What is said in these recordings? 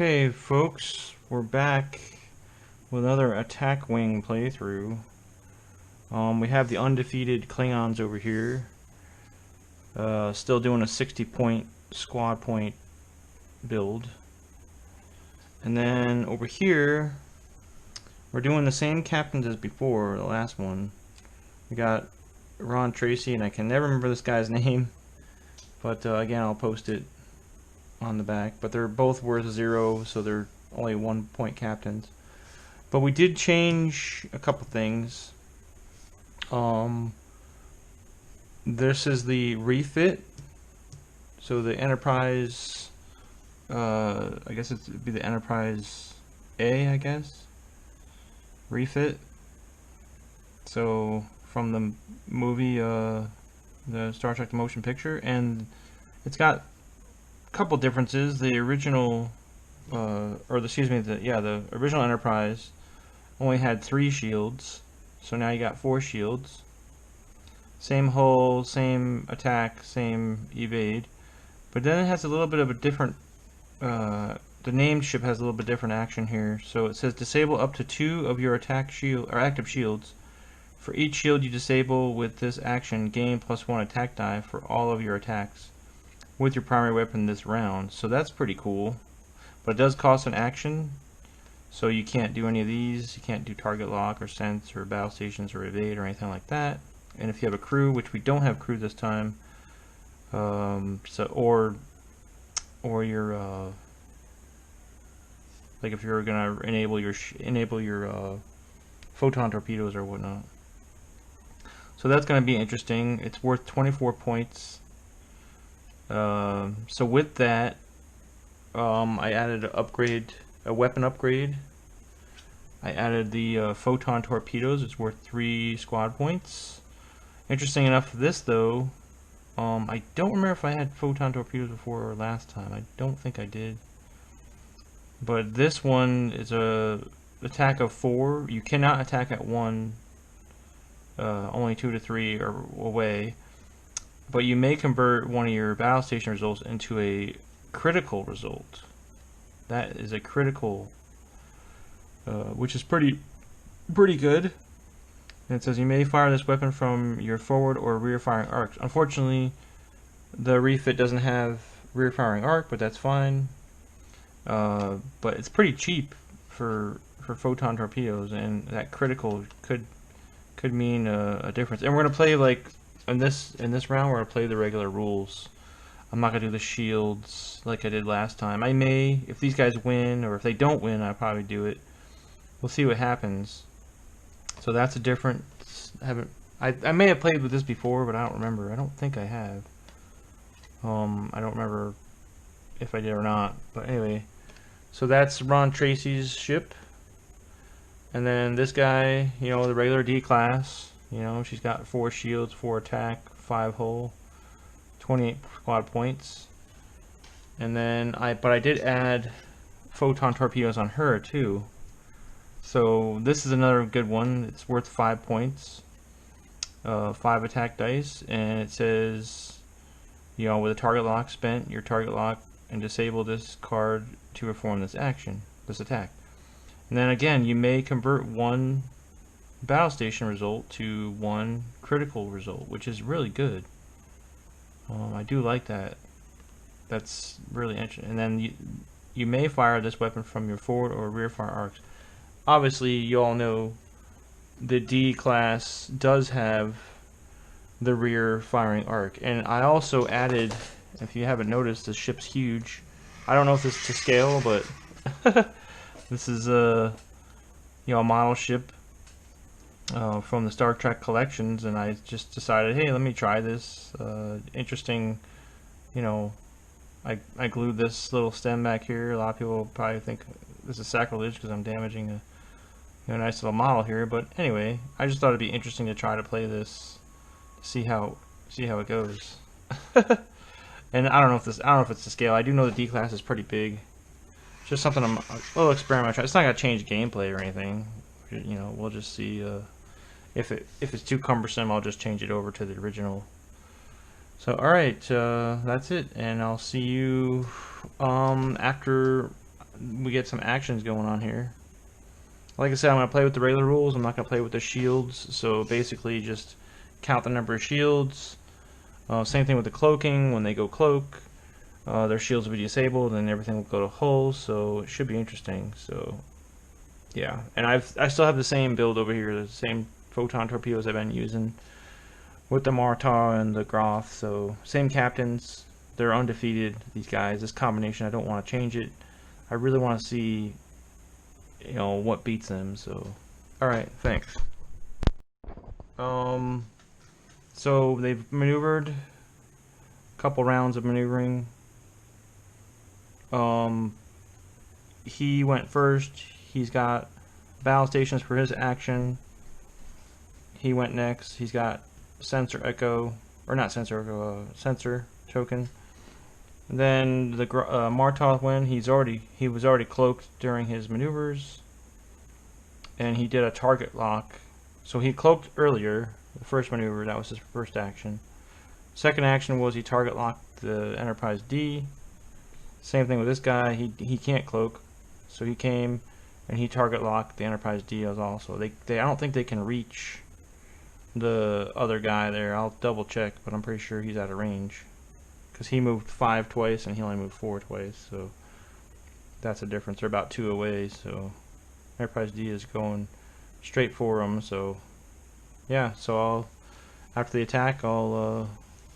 Okay, folks, we're back with another attack wing playthrough. We have the undefeated Klingons over here. Still doing a 60-point squad point build. And then over here, we're doing the same captains as before, the last one. We got Tracy, and I can never remember this guy's name. But again, I'll post it on the back. But they're both worth 0, so they're only 1-point captains. But we did change a couple things. This is the refit. So the Enterprise, I guess it'd be the Enterprise A, I guess. Refit. So from the movie, the Star Trek the Motion Picture, and it's got a couple differences. The original, the original Enterprise only had 3 shields, so now you got 4 shields. Same hull, same attack, same evade, but then it has a little bit of a different. The named ship has a little bit different action here. So it says disable up to 2 of your attack shield or active shields. For each shield you disable with this action, gain +1 attack die for all of your attacks with your primary weapon this round. So that's pretty cool. But it does cost an action, so you can't do any of these. You can't do target lock or sense or battle stations or evade or anything like that. And if you have a crew, which we don't have crew this time, or your like if you're gonna enable your photon torpedoes or whatnot. So that's going to be interesting. It's worth 24 points. So with that, I added a weapon upgrade. I added the photon torpedoes. It's worth 3 squad points. Interesting enough, this though, I don't remember if I had photon torpedoes before or last time. I don't think I did. But this one is a attack of 4. You cannot attack at 1. Only 2 to 3 are away, but you may convert one of your battle station results into a critical result. That is a critical, which is pretty good. And it says you may fire this weapon from your forward or rear firing arcs. Unfortunately, the refit doesn't have rear firing arc, but that's fine. But it's pretty cheap for photon torpedoes, and that critical could mean a difference. And we're gonna play like in this round. We're gonna play the regular rules. I'm not gonna do the shields like I did last time. I may, if these guys win, or if they don't win, I'll probably do it. We'll see what happens. So that's a different. I may have played with this before, but I don't remember. I don't think I have. I don't remember if I did or not. But anyway, so that's Tracy's ship. And then this guy, you know, the regular D class, you know, she's got 4 shields, 4 attack, 5 hull, 28 squad points. And then but I did add photon torpedoes on her too. So this is another good one. It's worth 5 points, 5 attack dice, and it says, you know, with a target lock spent, your target lock and disable this card to perform this action, this attack. And then again, you may convert 1 battle station result to 1 critical result, which is really good. I do like that. That's really interesting. And then you may fire this weapon from your forward or rear fire arcs. Obviously, you all know the D class does have the rear firing arc. And I also added, if you haven't noticed, the ship's huge. I don't know if this is to scale, but this is a model ship from the Star Trek collections, and I just decided, hey, let me try this. Interesting, you know. I glued this little stem back here. A lot of people probably think this is sacrilege because I'm damaging a nice little model here. But anyway, I just thought it'd be interesting to try to play this, see how it goes. And I don't know if it's to scale. I do know the D class is pretty big. Just something a little experiment. It's not gonna change gameplay or anything. You know, we'll just see if it's too cumbersome. I'll just change it over to the original. So alright, that's it, and I'll see you after we get some actions going on here. Like I said, I'm going to play with the regular rules. I'm not going to play with the shields. So basically just count the number of shields. Same thing with the cloaking. When they go cloak, their shields will be disabled and everything will go to hull. So it should be interesting. So yeah, and I still have the same build over here, the same photon torpedoes I've been using with the mahtha and the Groth. So same captains. They're undefeated, these guys. This combination, I don't want to change it. I really want to see, you know, what beats them. So, all right, thanks. So they've maneuvered, a couple rounds of maneuvering. He went first. He's got battle stations for his action. He went next. He's got sensor echo, or not sensor echo, sensor token. And then the mahtha went. He was already cloaked during his maneuvers, and he did a target lock. So he cloaked earlier. The first maneuver, that was his first action. Second action was he target locked the Enterprise D. Same thing with this guy. He can't cloak, so he came and he target locked the Enterprise D as also. I don't think they can reach the other guy there. I'll double check, but I'm pretty sure he's out of range because he moved 5 twice and he only moved 4 twice. So that's a difference. They're about 2 away. So Enterprise D is going straight for him. So yeah. So after the attack, I'll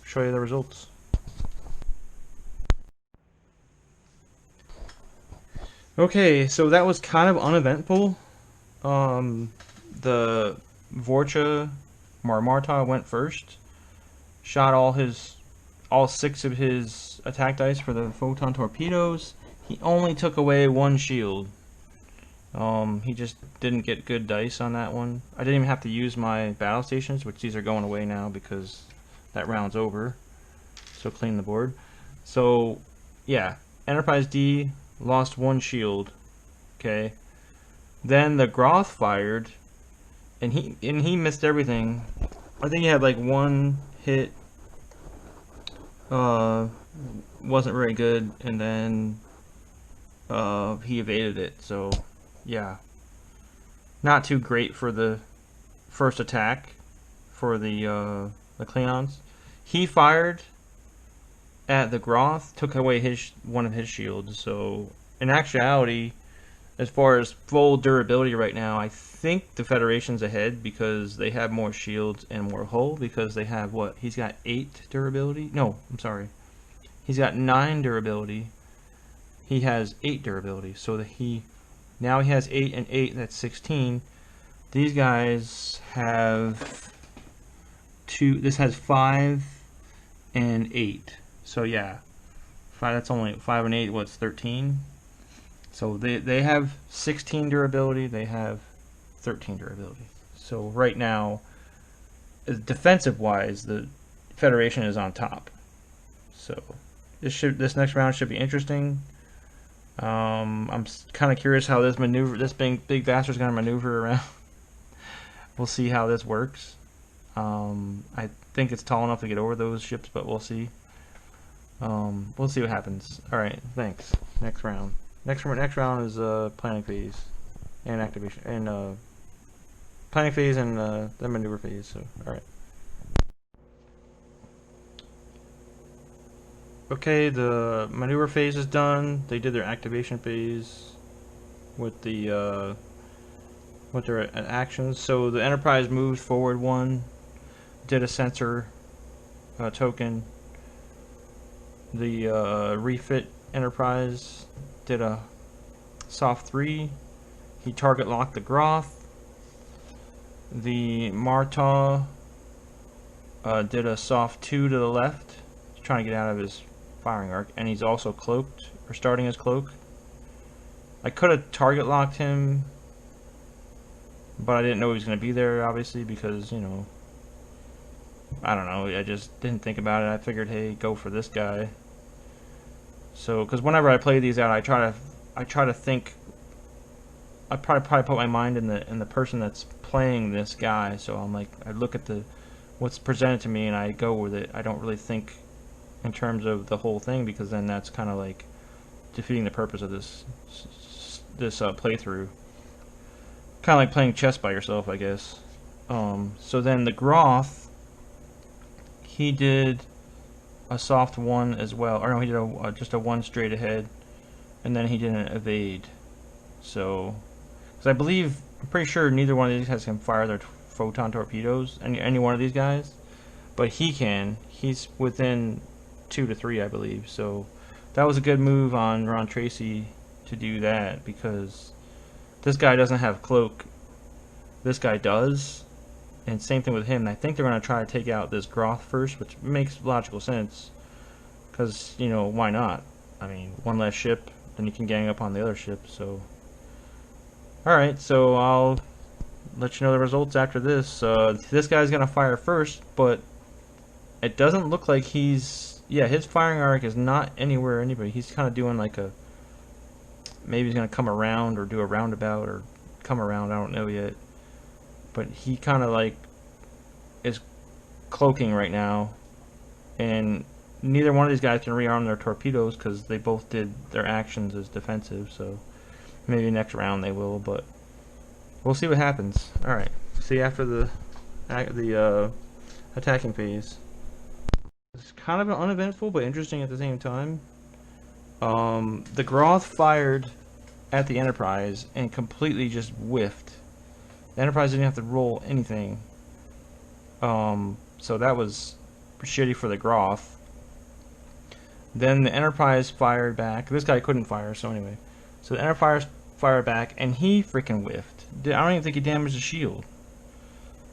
show you the results. Okay, so that was kind of uneventful. The Vorcha mahtha went first, shot all 6 of his attack dice for the photon torpedoes. He only took away 1 shield. He just didn't get good dice on that one. I didn't even have to use my battle stations, which these are going away now because that round's over. So clean the board. So yeah, Enterprise D lost 1 shield. Okay. Then the Groth fired, and he missed everything. I think he had like 1 hit. Wasn't very good, and then he evaded it. So yeah, not too great for the first attack for the Klingons. He fired at the Groth, took away one of his shields. So in actuality, as far as full durability right now, I think the Federation's ahead because they have more shields and more hull, because they have what? He's got 8 durability? No, I'm sorry. He's got 9 durability. He has 8 durability. So now he has 8 and 8, that's 16. These guys have 2, this has 5 and 8. So yeah, 5, that's only 5 and 8, what's 13? So they have 16 durability, they have 13 durability. So right now, defensive wise, the Federation is on top. So this next round should be interesting. I'm kind of curious how this big bastard's gonna maneuver around. We'll see how this works. I think it's tall enough to get over those ships, but we'll see. We'll see what happens. All right, thanks. Next round. Next round is planning phase and activation, and planning phase and the maneuver phase. So, all right. Okay, the maneuver phase is done. They did their activation phase with their actions. So the Enterprise moved forward 1, did a sensor token. The refit Enterprise did a soft 3. He target locked the Groth. The mahtha did a soft 2 to the left. He's trying to get out of his firing arc, and he's also cloaked, or starting his cloak. I could have target locked him, but I didn't know he was going to be there, obviously, because, you know, I don't know, I just didn't think about it. I figured, hey, go for this guy. So, because whenever I play these out, I try to think. I probably put my mind in the person that's playing this guy. So I'm like, I look at what's presented to me and I go with it. I don't really think in terms of the whole thing, because then that's kind of like defeating the purpose of this playthrough. Kind of like playing chess by yourself, I guess. So then the Groth, he did a soft 1 as well. Or no, he did just a 1 straight ahead, and then he did an evade. So, because I'm pretty sure neither one of these guys can fire their photon torpedoes. Any one of these guys, but he can. He's within 2 to 3, I believe. So that was a good move on Ron Tracy to do that, because this guy doesn't have cloak. This guy does, and same thing with him. I think they're going to try to take out this Groth first, which makes logical sense, because, you know, why not? I mean, one less ship, then you can gang up on the other ship. So, alright, so I'll let you know the results after this. This guy's going to fire first, but it doesn't look like he's... Yeah, his firing arc is not anywhere anybody. He's kind of doing like a... Maybe he's going to come around or do a roundabout or come around, I don't know yet. But he kind of like is cloaking right now. And neither one of these guys can rearm their torpedoes because they both did their actions as defensive. So maybe next round they will, but we'll see what happens. Alright, see you after the attacking phase. It's kind of uneventful but interesting at the same time. The Groth fired at the Enterprise and completely just whiffed. The Enterprise didn't have to roll anything. So that was shitty for the Groth. Then the Enterprise fired back. This guy couldn't fire, so anyway. So the Enterprise fired back and he freaking whiffed. I don't even think he damaged the shield.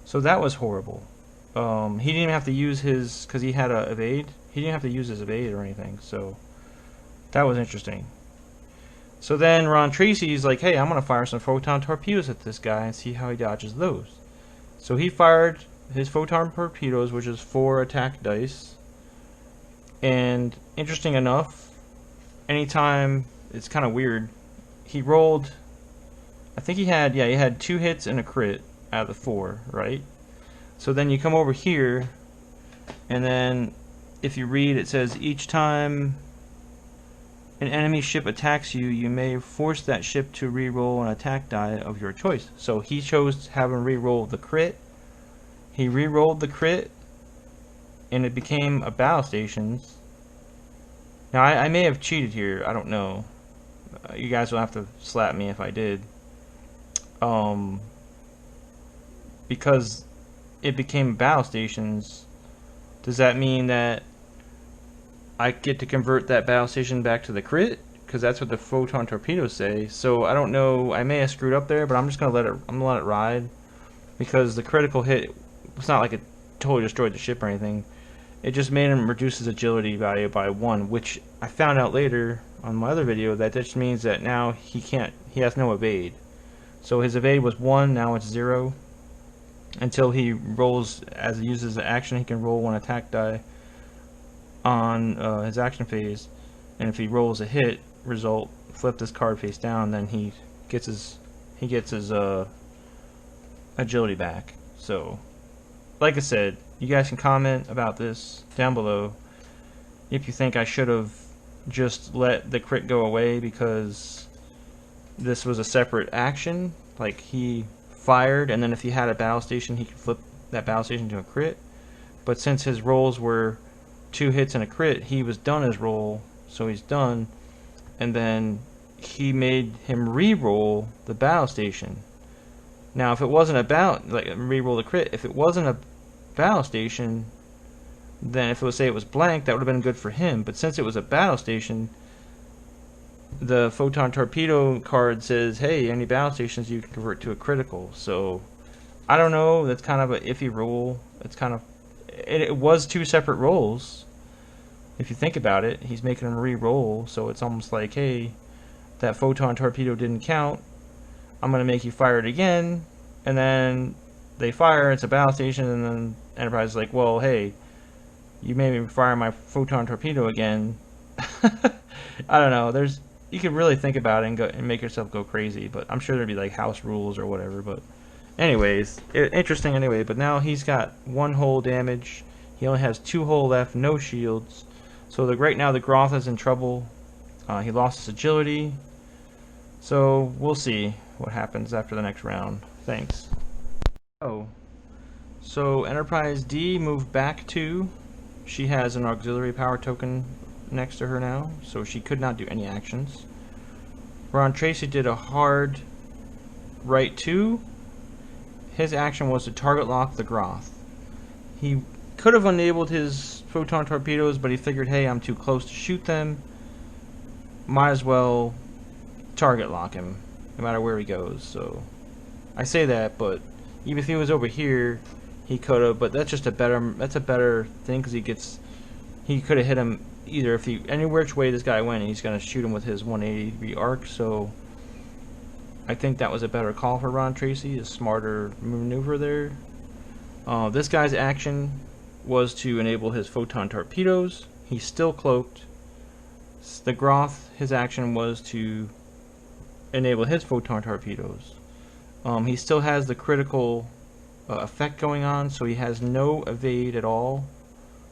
So that was horrible. He didn't even have to use his, because he had a evade. He didn't have to use his evade or anything, so that was interesting. So then Ron Tracy's like, hey, I'm going to fire some photon torpedoes at this guy and see how he dodges those. So he fired his photon torpedoes, which is 4 attack dice. And interesting enough, anytime, it's kind of weird, he rolled, I think he had 2 hits and a crit out of the 4, right? So then you come over here, and then if you read, it says each time an enemy ship attacks you, you may force that ship to re-roll an attack die of your choice. So he chose to have him re-roll the crit. He re-rolled the crit, and it became a battle stations. Now I may have cheated here. I don't know. You guys will have to slap me if I did. Because it became battle stations. Does that mean that I get to convert that battle station back to the crit? Because that's what the photon torpedoes say. So I don't know. I may have screwed up there, but I'm just gonna let it ride, because the critical hit, it's not like it totally destroyed the ship or anything. It just made him reduce his agility value by 1, which I found out later on my other video that just means that now he has no evade. So his evade was 1, now it's 0. Until he rolls, as he uses the action, he can roll 1 attack die on his action phase, and if he rolls a hit result, flip this card face down, then he gets his agility back. So, like I said, you guys can comment about this down below if you think I should have just let the crit go away because this was a separate action, like he fired, and then if he had a battle station, he could flip that battle station to a crit. But since his rolls were 2 hits and a crit, he was done his roll, so he's done. And then he made him re-roll the battle station. Now, if it wasn't about re-roll the crit, if it wasn't a battle station, then if it would say it was blank, that would have been good for him. But since it was a battle station, the photon torpedo card says, hey, any battle stations you can convert to a critical. So I don't know, that's kind of an iffy rule. It's kind of, it was 2 separate rolls. If you think about it, he's making them re-roll, so it's almost like, hey, that photon torpedo didn't count, I'm gonna make you fire it again. And then they fire, it's a battle station, and then Enterprise is like, well, hey, you made me fire my photon torpedo again. I don't know, you could really think about it and make yourself go crazy, but I'm sure there'd be like house rules or whatever. But anyways, interesting anyway. But now he's got 1 hull damage. He only has 2 hull left, no shields. So right now the Groth is in trouble. He lost his agility. So we'll see what happens after the next round. Thanks. Oh, so Enterprise D moved back 2. She has an auxiliary power token next to her now, so she could not do any actions. Ron Tracy did a hard right 2. His action was to target lock the Groth. He could have enabled his photon torpedoes, but he figured, hey, I'm too close to shoot them. Might as well target lock him, no matter where he goes. So I say that, but even if he was over here, he could have. But that's just a better thing, because he could have hit him either if he any which way this guy went, he's gonna shoot him with his 180-degree arc. So I think that was a better call for Ron Tracy, a smarter maneuver there. This guy's action was to enable his photon torpedoes. He's still cloaked. The Groth, his action was to enable his photon torpedoes. He still has the critical effect going on, so he has no evade at all.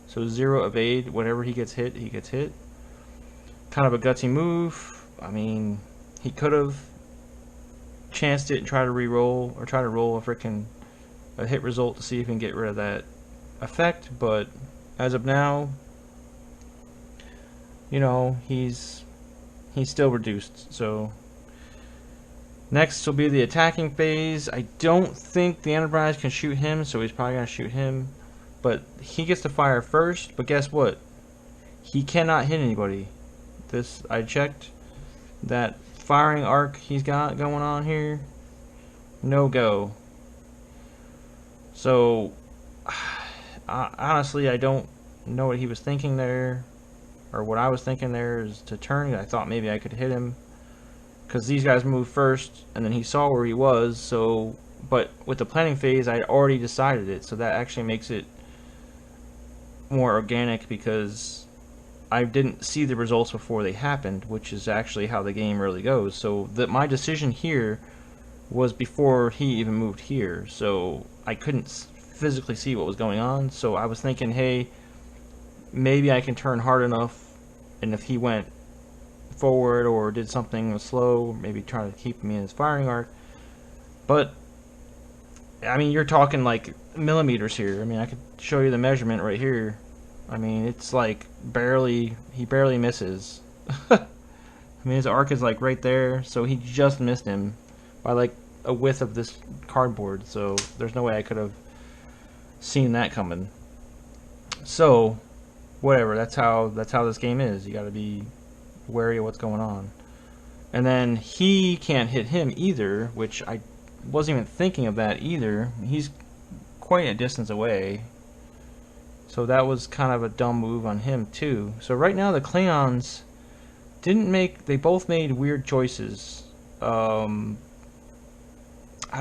So 0 evade. Whenever he gets hit, he gets hit. Kind of a gutsy move. I mean, he could have chanced it and try to re-roll, or try to roll a hit result to see if he can get rid of that effect, but as of now, you know, he's still reduced. So next will be the attacking phase. I don't think the Enterprise can shoot him, so he's probably gonna shoot him, but he gets to fire first. But guess what? He cannot hit anybody. I checked that firing arc he's got going on here. No go. So honestly, I don't know what he was thinking there, or what I was thinking there is to turn. I thought maybe I could hit him, because these guys moved first, and then he saw where he was. So, but with the planning phase, I already decided it, so that actually makes it more organic, because I didn't see the results before they happened, which is actually how the game really goes. So my decision here was before he even moved here, so I couldn't physically see what was going on. So I was thinking, hey, maybe I can turn hard enough, and if he went forward or did something slow, maybe try to keep me in his firing arc. But I mean, you're talking like millimeters here. I mean, I could show you the measurement right here. I mean, it's like he barely misses. I mean, his arc is like right there, so he just missed him by like a width of this cardboard. So there's no way I could have seen that coming. So whatever, that's how this game is. You got to be wary of what's going on. And then he can't hit him either, which I wasn't even thinking of that either. He's quite a distance away, so that was kind of a dumb move on him too. So right now the Klingons they both made weird choices. I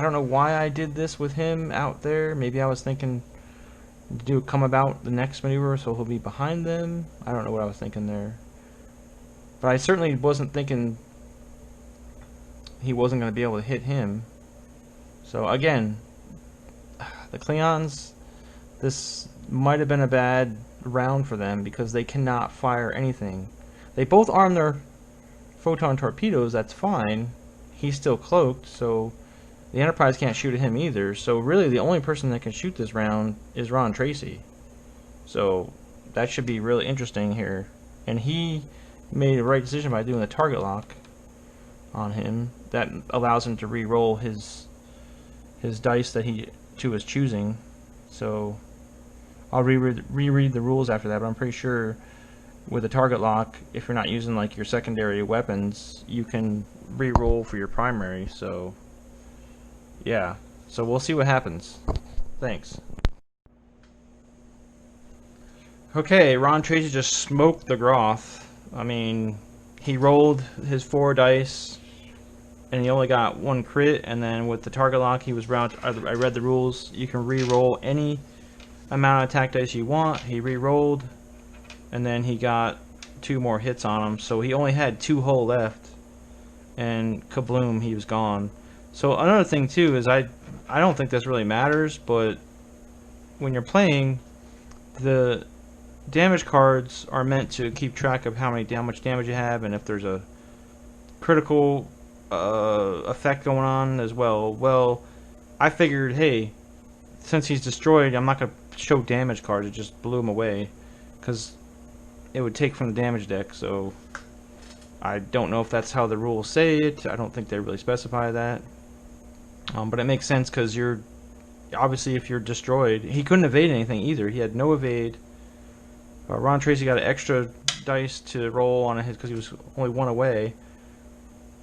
don't know why I did this with him out there. Maybe I was thinking to come about the next maneuver so he'll be behind them. I don't know what I was thinking there, but I certainly wasn't thinking he wasn't going to be able to hit him. So again, the Klingons, this might have been a bad round for them, because they cannot fire anything. They both arm their photon torpedoes, that's fine. He's still cloaked, so the Enterprise can't shoot at him either. So really the only person that can shoot this round is Ron Tracy. So that should be really interesting here. And he made the right decision by doing the target lock on him. That allows him to re-roll his dice that he was choosing. So I'll reread the rules after that, but I'm pretty sure with a target lock, if you're not using like your secondary weapons, you can re-roll for your primary. So yeah, so we'll see what happens. Thanks. Okay, Ron Tracy just smoked the Groth. I mean, he rolled his 4 dice, and he only got 1 crit, and then with the target lock, he was round. I read the rules. You can re-roll any amount of attack dice you want. He re-rolled, and then he got 2 more hits on him, so he only had 2 hull left, and kabloom, he was gone. So another thing too is I don't think this really matters, but when you're playing, the damage cards are meant to keep track of how much damage you have, and if there's a critical effect going on as well. Well, I figured, hey, since he's destroyed, I'm not going to show damage cards. It just blew him away, because it would take from the damage deck, so I don't know if that's how the rules say it. I don't think they really specify that. But it makes sense, because you're obviously, if you're destroyed, he couldn't evade anything either. He had no evade. Ron Tracy got an extra dice to roll on his because he was only one away.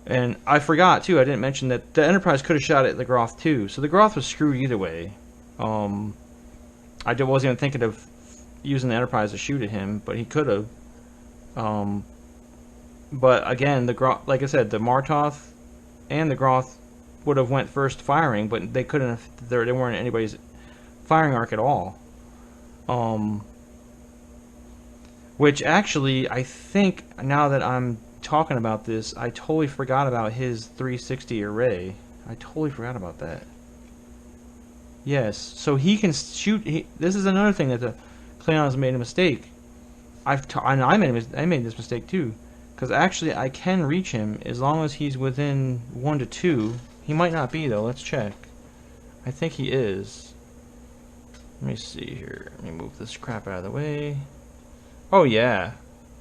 And I forgot too. I didn't mention that the Enterprise could have shot at the Groth too. So the Groth was screwed either way. I wasn't even thinking of using the Enterprise to shoot at him, but he could have. But again, the Groth, like I said, the Martoth and the Groth would have went first firing, but they couldn't have, they weren't anybody's firing arc at all. Which actually, I think, now that I'm talking about this, I totally forgot about his 360 array. I totally forgot about that. Yes, so he can shoot, this is another thing that the Klingons made a mistake. I made this mistake too. Because actually, I can reach him as long as he's within 1 to 2. He might not be, though. Let's check. I think he is. Let me see here. Let me move this crap out of the way. Oh, yeah.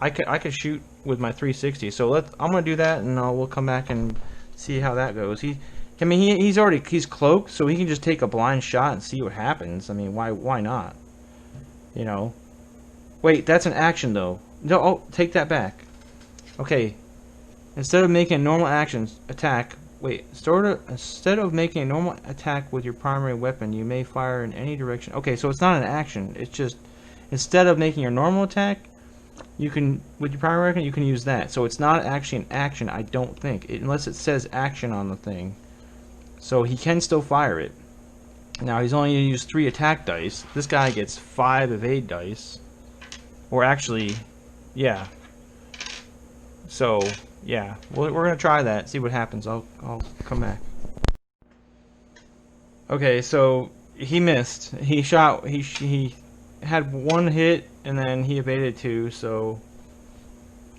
I could shoot with my 360. So I'm going to do that, and we'll come back and see how that goes. He's cloaked, so he can just take a blind shot and see what happens. I mean, why not? You know. Wait, that's an action, though. No, oh, take that back. Okay, instead of making a normal attack with your primary weapon, you may fire in any direction. Okay, so it's not an action. It's just, instead of making your normal attack, you can, with your primary weapon, you can use that. So it's not actually an action, I don't think, unless it says action on the thing. So he can still fire it. Now, he's only going to use 3 attack dice. This guy gets 5 evade dice. Or actually, yeah. So, yeah, we're going to try that, see what happens. I'll come back. Okay, so he missed. He shot, he had 1 hit, and then he evaded 2, so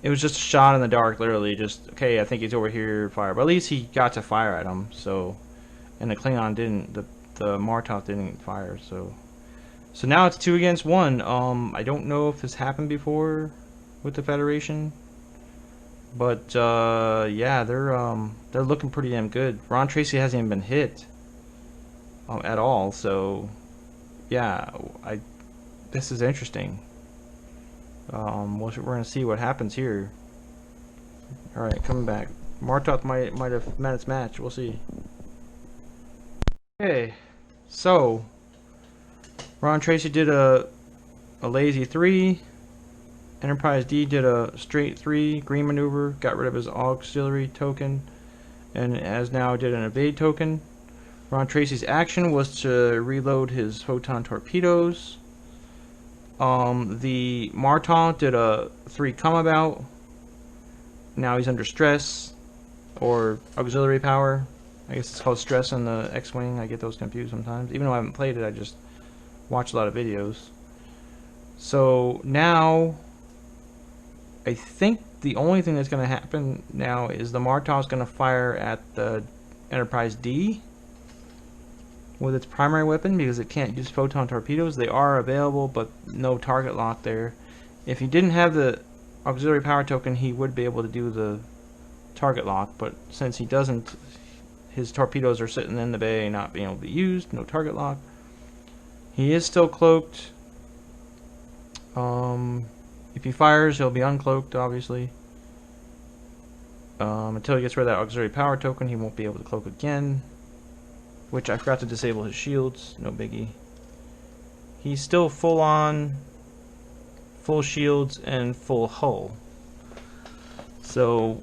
it was just a shot in the dark, literally. Just, okay, I think he's over here, fire. But at least he got to fire at him, so, and the Klingon didn't, the Martoth didn't fire, so now it's 2 against 1. I don't know if this happened before with the Federation. But yeah, they're looking pretty damn good. Ron Tracy hasn't even been hit at all, so yeah, this is interesting. We're gonna see what happens here. All right, coming back. Martoth might have met its match. We'll see. Okay, so Ron Tracy did a lazy 3. Enterprise D did a straight 3 green maneuver, got rid of his auxiliary token, and as now did an evade token. Ron Tracy's action was to reload his photon torpedoes. The Martoth did a 3 come about. Now he's under stress, or auxiliary power. I guess it's called stress in the X-Wing. I get those confused sometimes. Even though I haven't played it, I just watch a lot of videos. So now, I think the only thing that's going to happen now is the Martoth's going to fire at the Enterprise D with its primary weapon, because it can't use photon torpedoes. They are available, but no target lock there. If he didn't have the auxiliary power token, he would be able to do the target lock, but since he doesn't, his torpedoes are sitting in the bay not being able to be used, no target lock. He is still cloaked. If he fires, he'll be uncloaked, obviously. Until he gets rid of that auxiliary power token, he won't be able to cloak again. Which I forgot to disable his shields, no biggie. He's still full on, full shields, and full hull. So,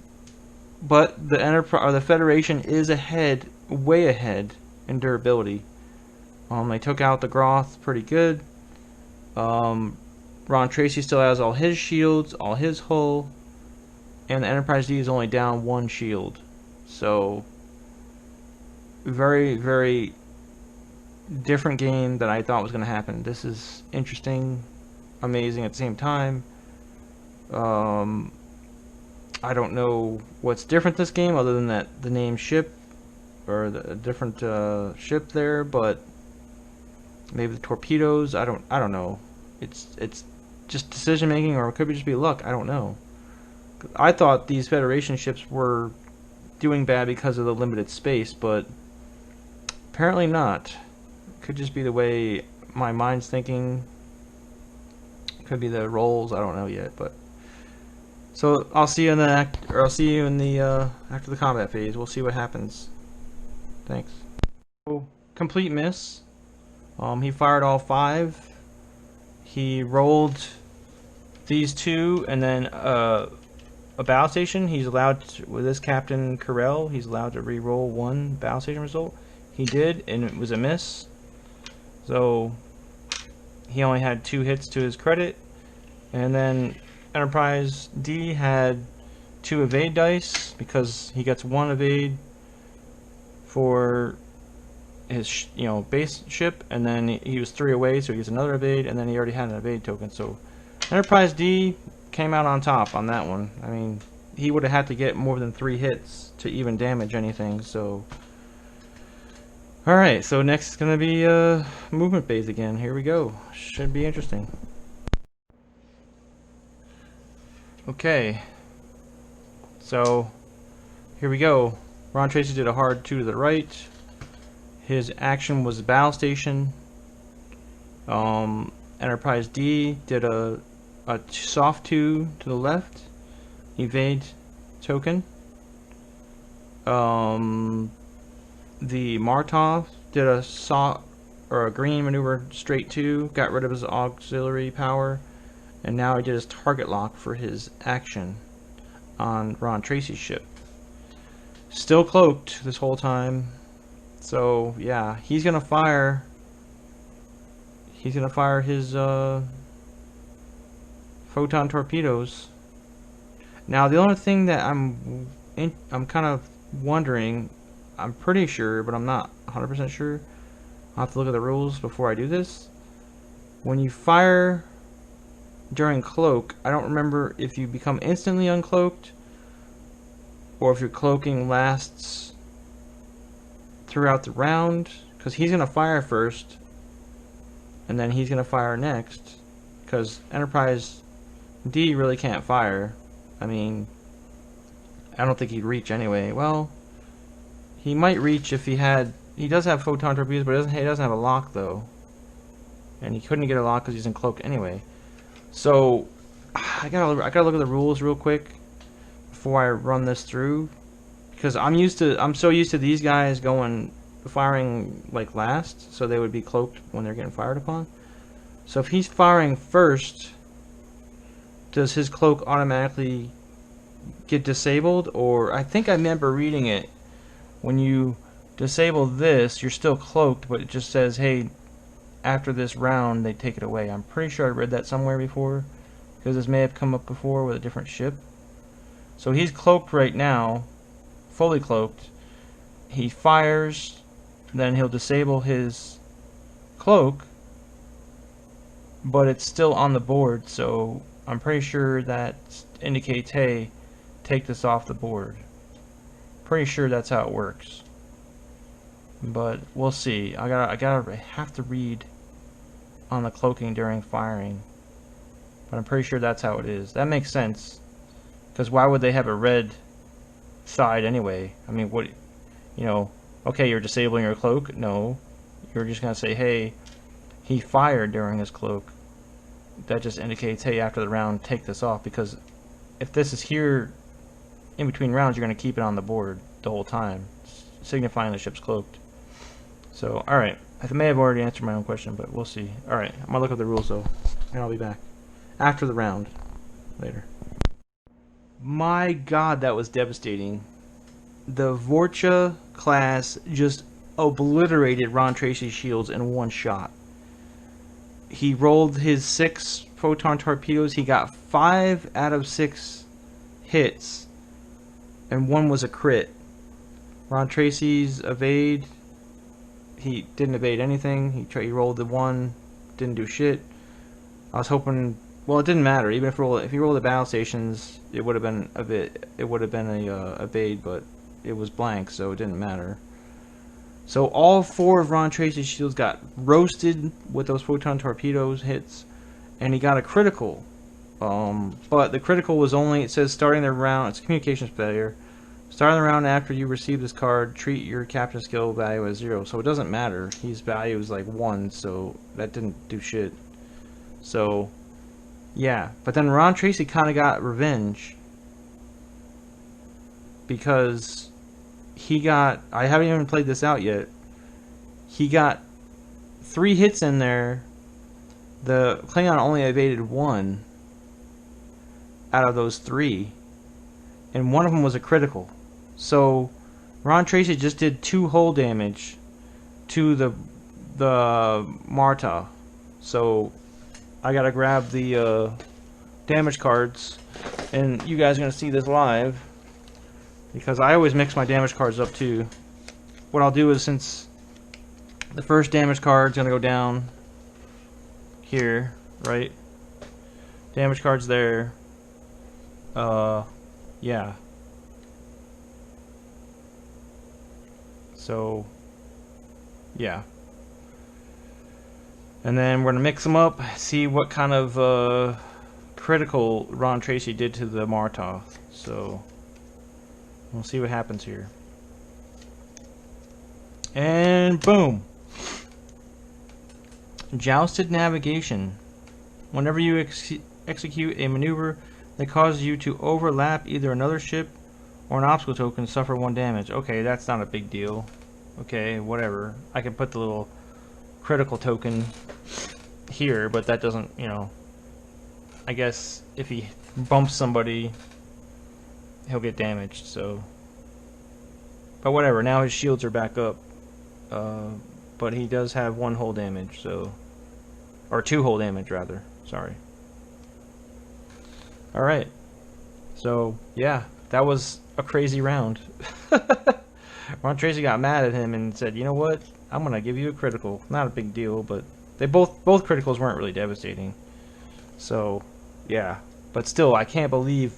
but the Enterprise, the Federation is ahead, way ahead in durability. They took out the Groth pretty good. Ron Tracy still has all his shields, all his hull, and the Enterprise D is only down 1 shield. So, very, very different game than I thought was going to happen. This is interesting. amazing at the same time. I don't know what's different this game other than that the name ship or the different ship there, but maybe the torpedoes. I don't know. It's just decision making, or it could just be luck. I don't know. I thought these Federation ships were doing bad because of the limited space, but apparently not. Could just be the way my mind's thinking. Could be the rolls. I don't know yet, but so I'll see you in the I'll see you in the after the combat phase. We'll see what happens. Thanks. So, complete miss. He fired all 5. He rolled these 2, and then a battle station. He's allowed to, with this Captain Carell, he's allowed to re-roll 1 battle station result. He did, and it was a miss. So he only had 2 hits to his credit. And then Enterprise D had 2 evade dice because he gets 1 evade for his base ship, and then he was 3 away, so he gets another evade, and then he already had an evade token. So Enterprise D came out on top on that one. I mean, he would have had to get more than 3 hits to even damage anything. So alright, so next is going to be movement phase again. Here we go. Should be interesting. Okay, so here we go. Ron Tracy did a hard 2 to the right. His action was battle station. Enterprise D did a soft 2 to the left, evade token. The Martov did a green maneuver straight 2, got rid of his auxiliary power, and now he did his target lock for his action on Ron Tracy's ship. Still cloaked this whole time. So yeah, he's gonna fire. He's gonna fire his photon torpedoes. Now the only thing that I'm kind of wondering, I'm pretty sure, but I'm not 100% sure. I'll have to look at the rules before I do this. When you fire during cloak, I don't remember if you become instantly uncloaked or if your cloaking lasts throughout the round, because he's going to fire first and then he's going to fire next, because Enterprise D really can't fire. I mean, I don't think he'd reach anyway. Well, he might reach if he does have photon torpedoes, but he doesn't have a lock though, and he couldn't get a lock because he's in cloak anyway. So I gotta look at the rules real quick before I run this through, because I'm so used to these guys firing like last, so they would be cloaked when they're getting fired upon. So if he's firing first, does his cloak automatically get disabled? Or I think I remember reading it, when you disable this, you're still cloaked, but it just says, hey, after this round they take it away. I'm pretty sure I read that somewhere before, because this may have come up before with a different ship. So he's cloaked right now, fully cloaked. He fires, then he'll disable his cloak, but it's still on the board, so I'm pretty sure that indicates, hey, take this off the board. Pretty sure that's how it works, but we'll see. I have to read on the cloaking during firing, but I'm pretty sure that's how it is. That makes sense, because why would they have a red side anyway? I mean, what, okay, you're disabling your cloak? No, you're just gonna say, hey, he fired during his cloak. That just indicates, hey, after the round, take this off, because if this is here in between rounds, you're going to keep it on the board the whole time, signifying the ship's cloaked. So, alright, I may have already answered my own question, but we'll see. Alright, I'm going to look at the rules though, and I'll be back after the round later. My god, that was devastating. The Vorcha class just obliterated Ron Tracy's shields in one shot. He rolled his 6 photon torpedoes. He got 5 out of 6 hits, and 1 was a crit. Ron Tracy's evade, he didn't evade anything. He rolled the 1, didn't do shit. I was hoping. Well, it didn't matter. Even if you rolled the battle stations, it would have been a bit. It would have been a evade, but it was blank, so it didn't matter. So all 4 of Ron Tracy's shields got roasted with those photon torpedoes hits, and he got a critical. But the critical was only, it says starting the round, it's a communications failure. Starting the round after you receive this card, treat your captain skill value as 0. So it doesn't matter. His value is like 1, so that didn't do shit. So, yeah. But then Ron Tracy kind of got revenge. Because he got, I haven't even played this out yet. He got 3 hits in there. The Klingon only evaded 1 out of those 3, and one of them was a critical. So Ron Tracy just did 2 hull damage to the mahtha. So I gotta grab the damage cards, and you guys are gonna see this live because I always mix my damage cards up too. What I'll do is, since the first damage card's gonna go down here, right? Damage cards there. Yeah. So, yeah. And then we're gonna mix them up, see what kind of critical Ron Tracy did to the mahtha. So, we'll see what happens here. And boom! Jousted navigation. Whenever you execute a maneuver that causes you to overlap either another ship or an obstacle token, suffer 1 damage. Okay, that's not a big deal. Okay, whatever. I can put the little critical token here, but that doesn't, you know, I guess if he bumps somebody, he'll get damaged, so. But whatever, now his shields are back up. But he does have 1 hull damage, so. Or 2 hull damage, rather. Sorry. Alright. So, yeah, that was a crazy round. Ron Tracy got mad at him and said, you know what? I'm going to give you a critical. Not a big deal, but they both criticals weren't really devastating. So, yeah. But still, I can't believe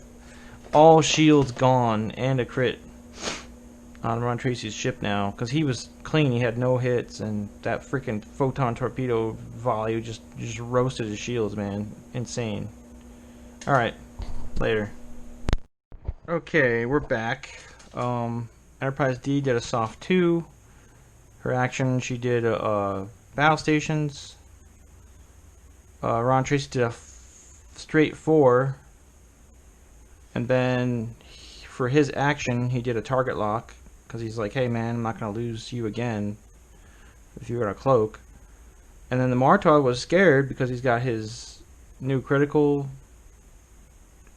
all shields gone and a crit on Ron Tracy's ship now. Because he was clean. He had no hits. And that freaking photon torpedo volley just roasted his shields, man. Insane. Alright. Later. Okay, we're back. Enterprise D did a soft 2. Her action, she did battle stations. Ron Tracy did a straight 4. And then for his action, he did a target lock. Because he's like, hey man, I'm not going to lose you again if you're going to cloak. And then the mahtha was scared because he's got his new critical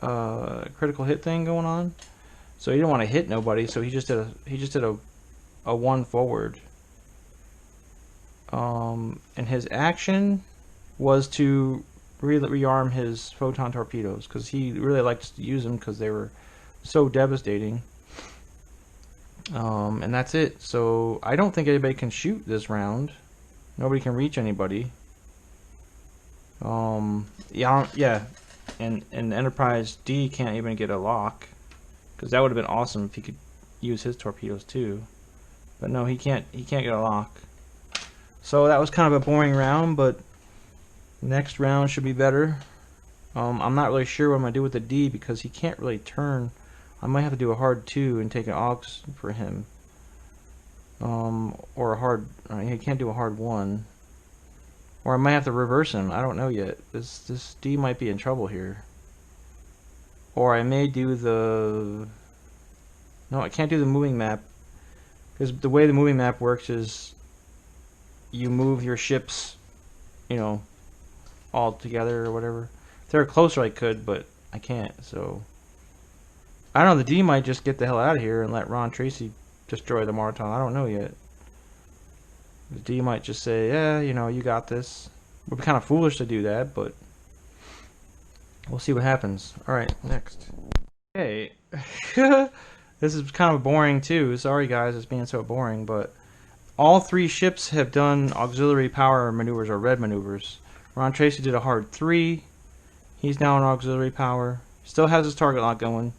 hit thing going on, so he didn't want to hit nobody, so he just did a 1 forward. And his action was to rearm his photon torpedoes because he really liked to use them because they were so devastating. And that's it. So I don't think anybody can shoot this round. Nobody can reach anybody. Yeah. And Enterprise D can't even get a lock, because that would have been awesome if he could use his torpedoes too. But no, he can't get a lock. So that was kind of a boring round, but next round should be better. I'm not really sure what I'm gonna do with the D because he can't really turn. I might have to do a hard 2 and take an aux for him. Or a hard. He can't do a hard 1. Or I might have to reverse him. I don't know yet. This D might be in trouble here. Or I may do the... No, I can't do the moving map. Because the way the moving map works is you move your ships, you know, all together or whatever. If they were closer I could, but I can't, so... I don't know, the D might just get the hell out of here and let Ron Tracy destroy the mahtha. I don't know yet. The D might just say, yeah, you know, you got this. It would be kind of foolish to do that, but we'll see what happens. Alright, next. Okay. This is kind of boring too. Sorry guys, it's being so boring, but all 3 ships have done auxiliary power maneuvers or red maneuvers. Ron Tracy did a hard 3. He's now an auxiliary power. Still has his target lock going.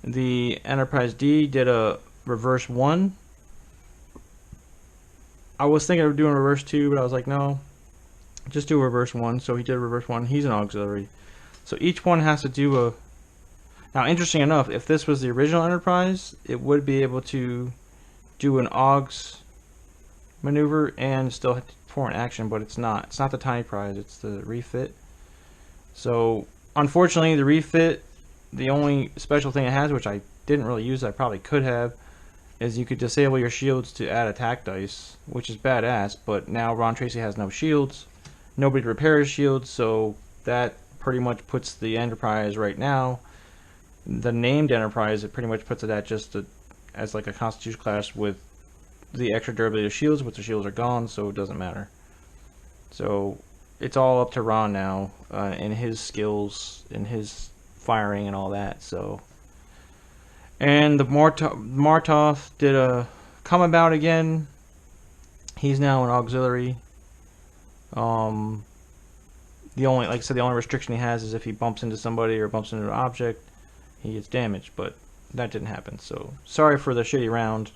The Enterprise D did a reverse 1. I was thinking of doing reverse 2, but I was like, no, just do a reverse 1. So he did a reverse 1. He's an auxiliary. So each one has to do a... Now, interesting enough, if this was the original Enterprise, it would be able to do an augs maneuver and still perform an action, but it's not. It's not the tiny prize, it's the refit. So, unfortunately, the refit, the only special thing it has, which I didn't really use, I probably could have, is you could disable your shields to add attack dice, which is badass, but now Ron Tracy has no shields. Nobody to repair his shields, so that pretty much puts the Enterprise right now, the named Enterprise, it pretty much puts it at just as like a Constitution class with the extra durability of shields, but the shields are gone, so it doesn't matter. So it's all up to Ron now, and his skills, and his firing, and all that. So, and the Martoth did a come about again. He's now an auxiliary. The only, like I said, the only restriction he has is if he bumps into somebody or bumps into an object, he gets damaged. But that didn't happen. So sorry for the shitty round.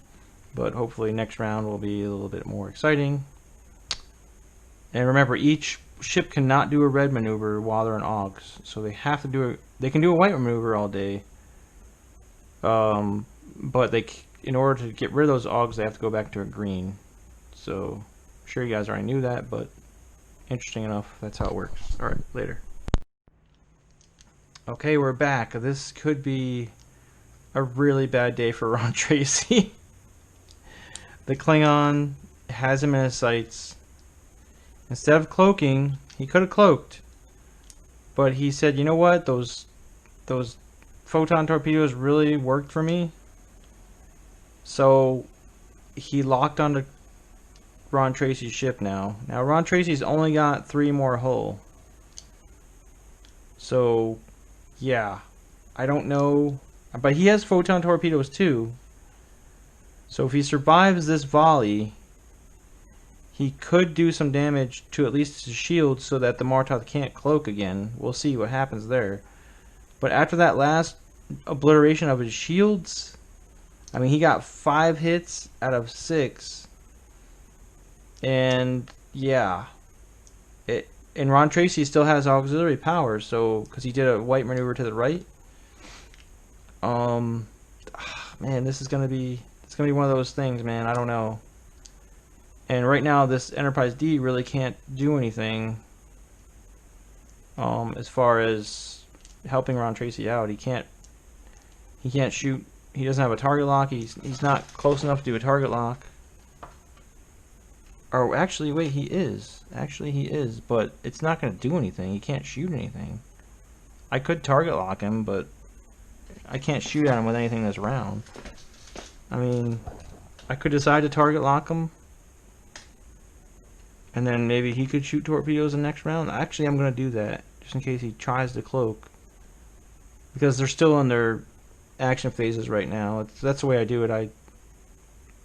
But hopefully next round will be a little bit more exciting. And remember, each ship cannot do a red maneuver while they're in augs. So they have to do a... They can do a white maneuver all day. But they, in order to get rid of those augs, they have to go back to a green. So, I'm sure you guys already knew that, but interesting enough, that's how it works. Alright, later. Okay, we're back. This could be a really bad day for Ron Tracy. The Klingon has him in his sights. Instead of cloaking, he could have cloaked. But he said, you know what, those photon torpedoes really worked for me. So he locked onto Ron Tracy's ship now. Now Ron Tracy's only got 3 more hull. So yeah, I don't know. But he has photon torpedoes too. So if he survives this volley, he could do some damage to at least his shield so that the Martoth can't cloak again. We'll see what happens there. But after that last obliteration of his shields, I mean, he got 5 hits out of 6. And yeah, and Ron Tracy still has auxiliary power, so because he did a white maneuver to the right. Man, this is gonna be one of those things, man. I don't know. And right now, this Enterprise D really can't do anything as far as helping Ron Tracy out. He can't shoot. He doesn't have a target lock. He's not close enough to do a target lock. Or actually, wait, he is. Actually, he is, but it's not going to do anything. He can't shoot anything. I could target lock him, but I can't shoot at him with anything that's round. I mean, I could decide to target lock him, and then maybe he could shoot torpedoes in the next round. Actually, I'm going to do that, just in case he tries to cloak. Because they're still in their action phases right now. That's the way I do it. I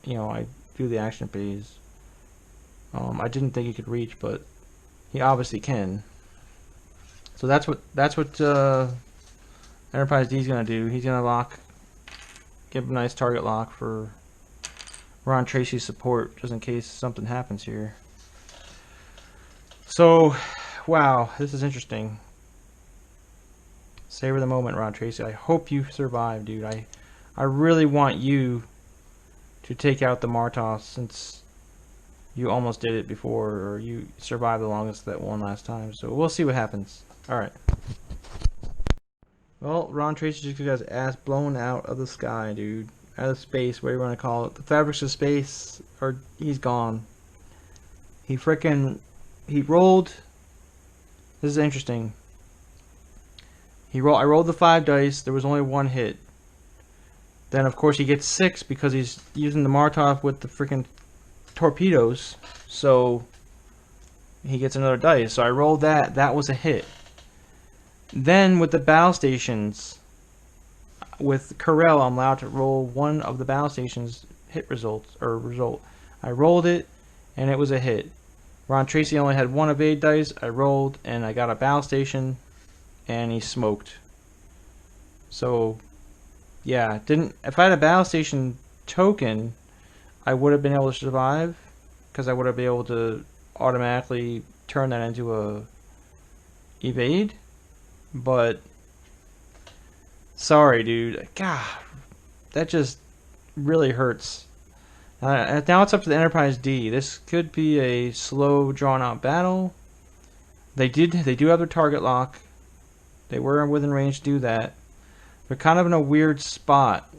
do the action phase. I didn't think he could reach, but he obviously can. So that's what Enterprise D is gonna do. He's gonna give a nice target lock for Ron Tracy's support, just in case something happens here. So, wow, this is interesting. Savor the moment, Ron Tracy. I hope you survive, dude. I really want you to take out the Martoth, since you almost did it before, or you survived the longest that one last time. So we'll see what happens. Alright. Well, Ron Tracy just got his ass blown out of the sky, dude. Out of space, whatever you want to call it. The fabrics of space, he's gone. He rolled. This is interesting. I rolled the 5 dice. There was only 1 hit. Then, of course, he gets 6 because he's using the Martoth with the freaking torpedoes. So he gets another dice. So I rolled that. That was a hit. Then with the battle stations, with Corel, I'm allowed to roll one of the battle stations hit result. I rolled it, and it was a hit. Ron Tracy only had 1 evade dice. I rolled and I got a battle station, and he smoked. So, yeah, didn't. If I had a battle station token, I would have been able to survive, because I would have been able to automatically turn that into a evade. But sorry, dude. God, that just really hurts. Now it's up to the Enterprise D. This could be a slow, drawn-out battle. They do have their target lock. They were within range to do that. They're kind of in a weird spot.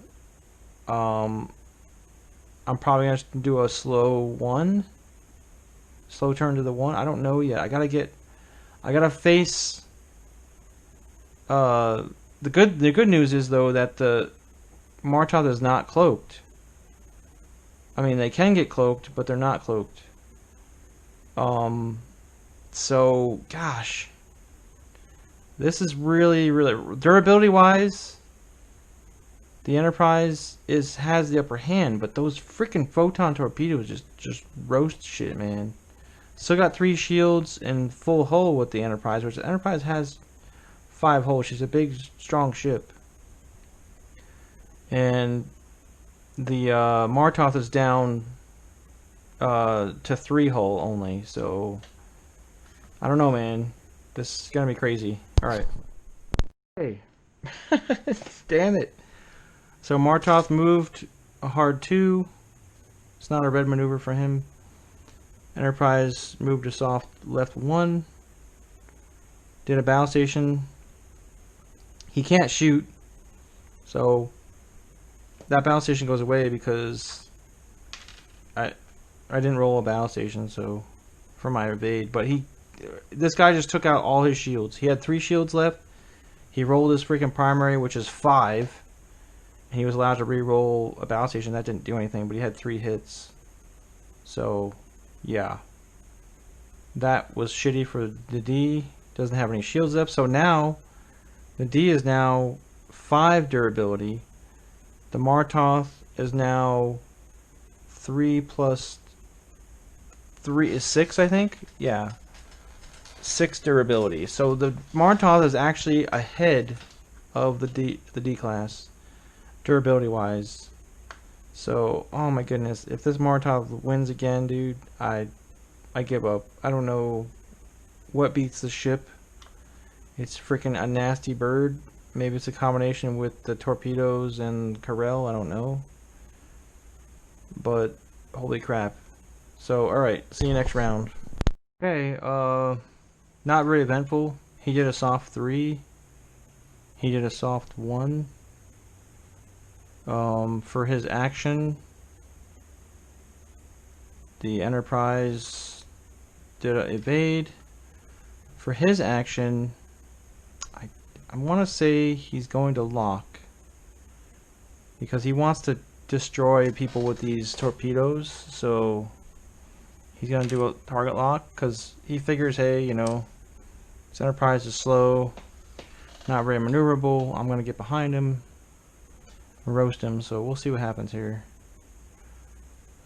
I'm probably gonna do a slow turn to the 1. I don't know yet. I gotta face. The good news is though that the Martoth is not cloaked. I mean, they can get cloaked, but they're not cloaked. So, gosh. This is really, really... Durability-wise, the Enterprise has the upper hand, but those freaking photon torpedoes just roast shit, man. Still got 3 shields and full hull with the Enterprise, which the Enterprise has 5 hulls. She's a big, strong ship. And the Martoth is down to 3 hull only, so I don't know, man. This is gonna be crazy. Alright. Hey. Damn it. So Martoth moved a hard 2. It's not a red maneuver for him. Enterprise moved a soft left 1. Did a battle station. He can't shoot, so that battle station goes away because I didn't roll a battle station, so for my evade. But this guy just took out all his shields. He had 3 shields left. He rolled his freaking primary, which is 5, and he was allowed to re-roll a battle station. That didn't do anything, but he had 3 hits. So yeah, that was shitty for the D. Doesn't have any shields left, so now the D is now 5 durability. The Martoth is now 3 plus 3 is 6, I think. Yeah, 6 durability. So the Martoth is actually ahead of the D class, durability wise. So, oh my goodness, if this Martoth wins again, dude, I give up. I don't know what beats the ship. It's freaking a nasty bird. Maybe it's a combination with the torpedoes and Carell, I don't know. But holy crap. So, alright, see you next round. Okay, not very eventful. He did a soft 3. He did a soft 1. For his action, the Enterprise did an evade. For his action, I want to say he's going to lock, because he wants to destroy people with these torpedoes. So he's going to do a target lock, because he figures, hey, you know, this Enterprise is slow, not very maneuverable. I'm going to get behind him, roast him. So we'll see what happens here.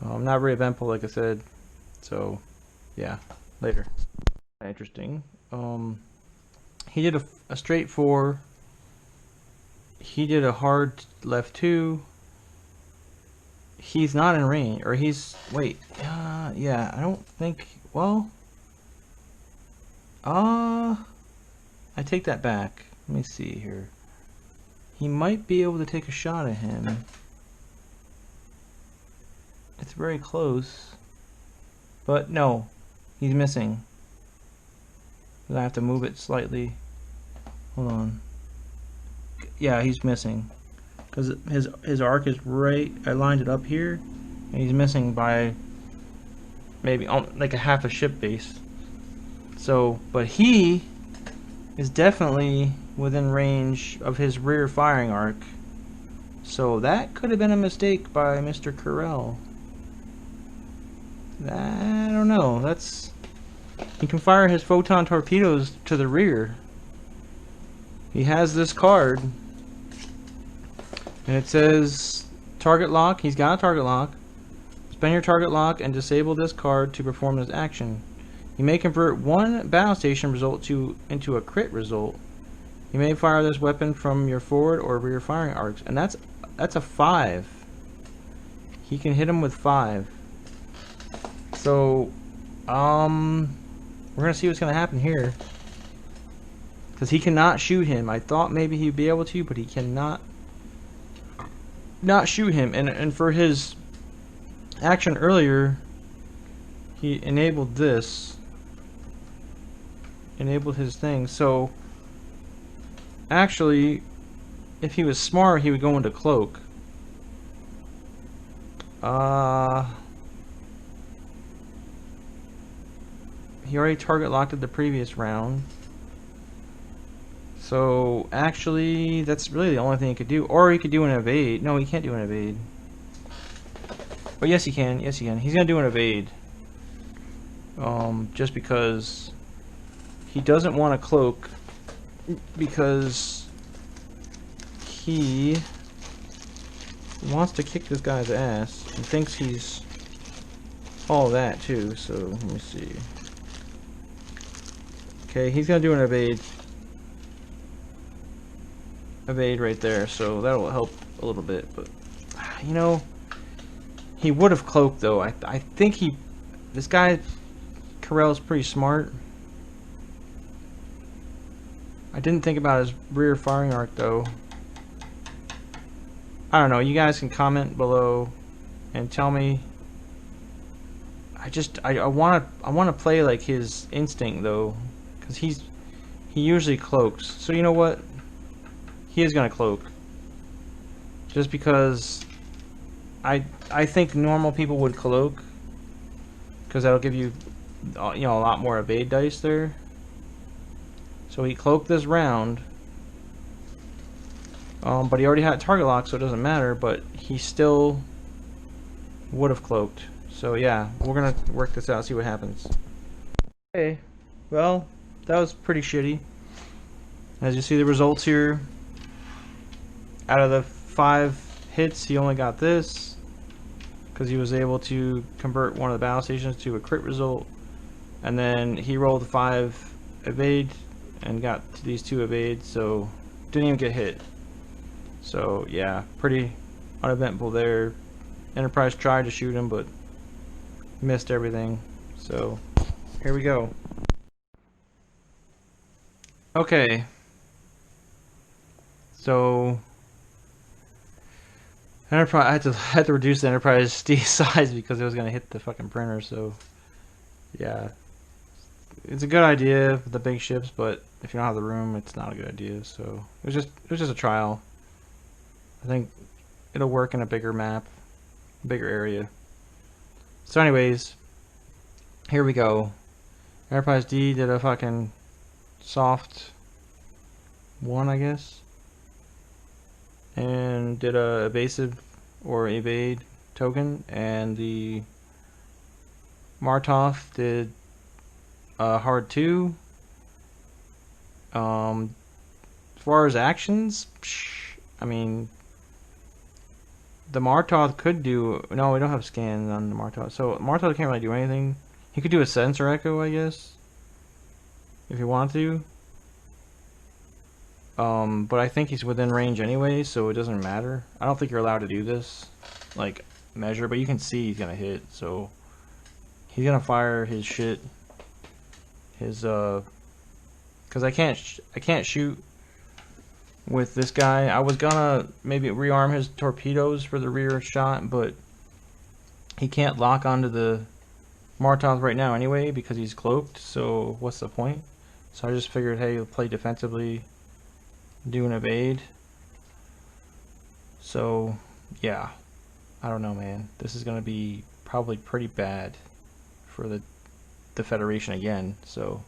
Not very eventful, like I said. So yeah, later. Interesting. He did a straight 4. He did a hard left 2. He's not in range, or he's, wait, yeah, I don't think, well, I take that back. Let me see here. He might be able to take a shot at him. It's very close, but no, he's missing. I have to move it slightly. Hold on. Yeah, he's missing, because his arc is right. I lined it up here, and he's missing by maybe like a half a ship base. So, but he is definitely within range of his rear firing arc. So that could have been a mistake by Mr. Carell. I don't know. He can fire his photon torpedoes to the rear. He has this card, and it says target lock. He's got a target lock. Spend your target lock and disable this card to perform this action. You may convert one battle station result into a crit result. You may fire this weapon from your forward or rear firing arcs, and that's a 5. He can hit him with 5. So, we're gonna see what's gonna happen here, because he cannot shoot him. I thought maybe he'd be able to, but he cannot not shoot him. And for his action earlier, he enabled this, enabled his thing. So actually, if he was smart, he would go into cloak. He already target locked it the previous round. So actually, that's really the only thing he could do. Or he could do an evade. No, he can't do an evade. But yes, he can. Yes, he can. He's gonna do an evade. Just because he doesn't want to cloak, because he wants to kick this guy's ass and thinks he's all that too. So let me see. Okay, he's gonna do an evade. Evade right there, so that'll help a little bit. But you know, he would have cloaked though. I think this guy Carell's pretty smart. I didn't think about his rear firing arc though. I don't know. You guys can comment below and tell me. I want to play like his instinct though, because he usually cloaks. So you know what? He is gonna cloak. Just because I think normal people would cloak, because that'll give you a lot more evade dice there. So he cloaked this round, but he already had target lock, so it doesn't matter. But he still would have cloaked. So yeah, we're gonna work this out, see what happens. Okay, well, that was pretty shitty. As you see the results here, out of the 5 hits, he only got this, because he was able to convert one of the battle stations to a crit result. And then he rolled 5 evade and got to these 2 evades, so didn't even get hit. So yeah, pretty uneventful there. Enterprise tried to shoot him, but missed everything. So here we go. Okay. So Enterprise, I had to reduce the Enterprise D size because it was gonna hit the fucking printer. So yeah, it's a good idea for the big ships, but if you don't have the room, it's not a good idea. So it was just a trial. I think it'll work in a bigger map, bigger area. So anyways, here we go. Enterprise D did a fucking soft 1, I guess, and did a evasive or evade token, and the Martoth did a hard 2. As far as actions, I mean, the Martoth could do... No, we don't have scans on the Martoth, so Martoth can't really do anything. He could do a sensor echo, I guess, if he wanted to. But I think he's within range anyway, so it doesn't matter. I don't think you're allowed to do this, like, measure, but you can see he's gonna hit, so he's gonna fire his shit. His, because I can't shoot with this guy. I was gonna maybe rearm his torpedoes for the rear shot, but he can't lock onto the Martoth right now anyway because he's cloaked, so what's the point? So I just figured, hey, you'll play defensively, do an evade. So yeah, I don't know, man. This is gonna be probably pretty bad for the Federation again, so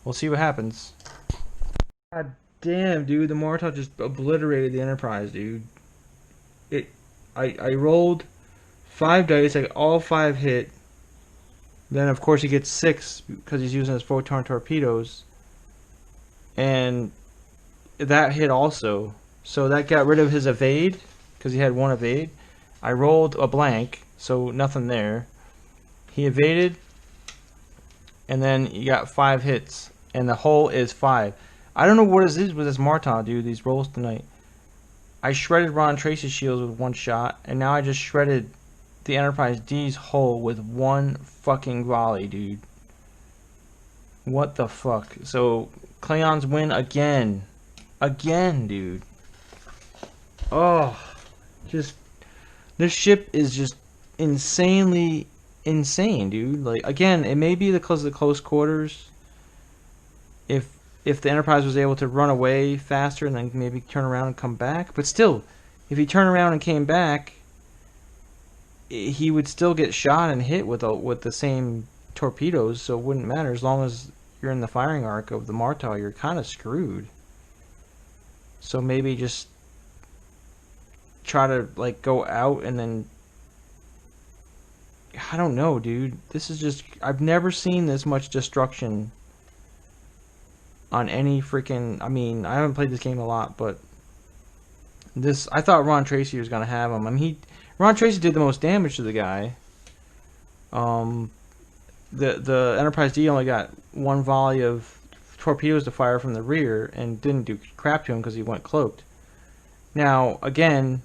we'll see what happens. God damn, dude, the Martoth just obliterated the Enterprise, dude. I rolled 5 dice, like all 5 hit. Then of course he gets 6 because he's using his photon torpedoes, and that hit also. So that got rid of his evade because he had 1 evade. I rolled a blank, so nothing there. He evaded, and then you got 5 hits, and the hull is 5. I don't know what it is with this mahtha, dude. These rolls tonight. I shredded Ron Tracy's shields with 1 shot, and now I just shredded the Enterprise D's hull with 1 fucking volley, dude. What the fuck? So Klingons win again. Again, dude. Oh, just this ship is just insanely insane, dude. Like, again, it may be because of the close quarters. If the Enterprise was able to run away faster and then maybe turn around and come back, but still, if he turned around and came back, he would still get shot and hit with the same torpedoes, so it wouldn't matter. As long as you're in the firing arc of the mahtha, you're kind of screwed. So maybe just try to like go out and then, I don't know, dude. This is just, I've never seen this much destruction on any freaking, I mean, I haven't played this game a lot, but this, I thought Ron Tracy was gonna have him. I mean, Ron Tracy did the most damage to the guy. The Enterprise D only got 1 volley of torpedoes to fire from the rear and didn't do crap to him because he went cloaked. Now, again,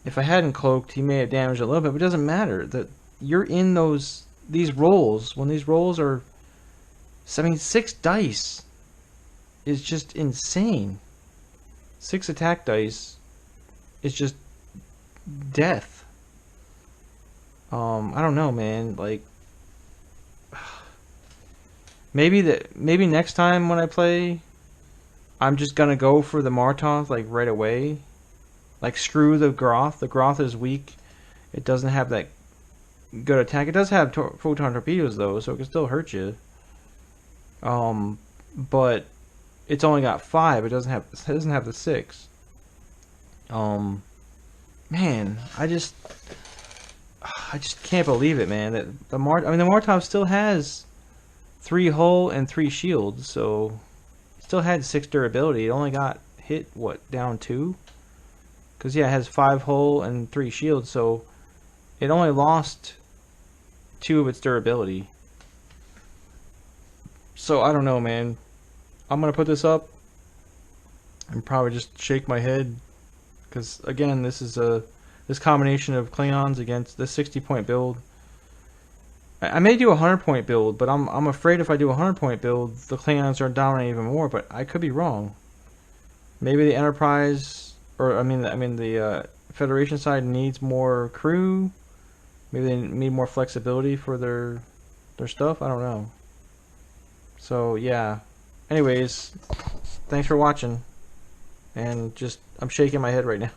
if I hadn't cloaked, he may have damaged a little bit, but it doesn't matter. That you're in these rolls, when these rolls are, I mean, 6 dice is just insane. 6 attack dice is just death. I don't know, man. Like, maybe next time when I play, I'm just gonna go for the mahtha like right away. Like, screw the Groth. The Groth is weak. It doesn't have that good attack. It does have photon torpedoes though, so it can still hurt you. But it's only got 5. It doesn't have the 6. Man, I just can't believe it, man. That the mahtha still has 3 hull and 3 shields, so it still had 6 durability. It only got hit down 2, because yeah, it has 5 hull and 3 shields, so it only lost 2 of its durability. So I don't know, man. I'm gonna put this up and probably just shake my head, because again, this is this combination of Klingons against this 60-point build. I may do a 100-point build, but I'm afraid if I do a 100-point build, the Klingons are dominating even more. But I could be wrong. Maybe the Enterprise, or I mean the Federation side needs more crew. Maybe they need more flexibility for their stuff. I don't know. So yeah. Anyways, thanks for watching. And I'm shaking my head right now.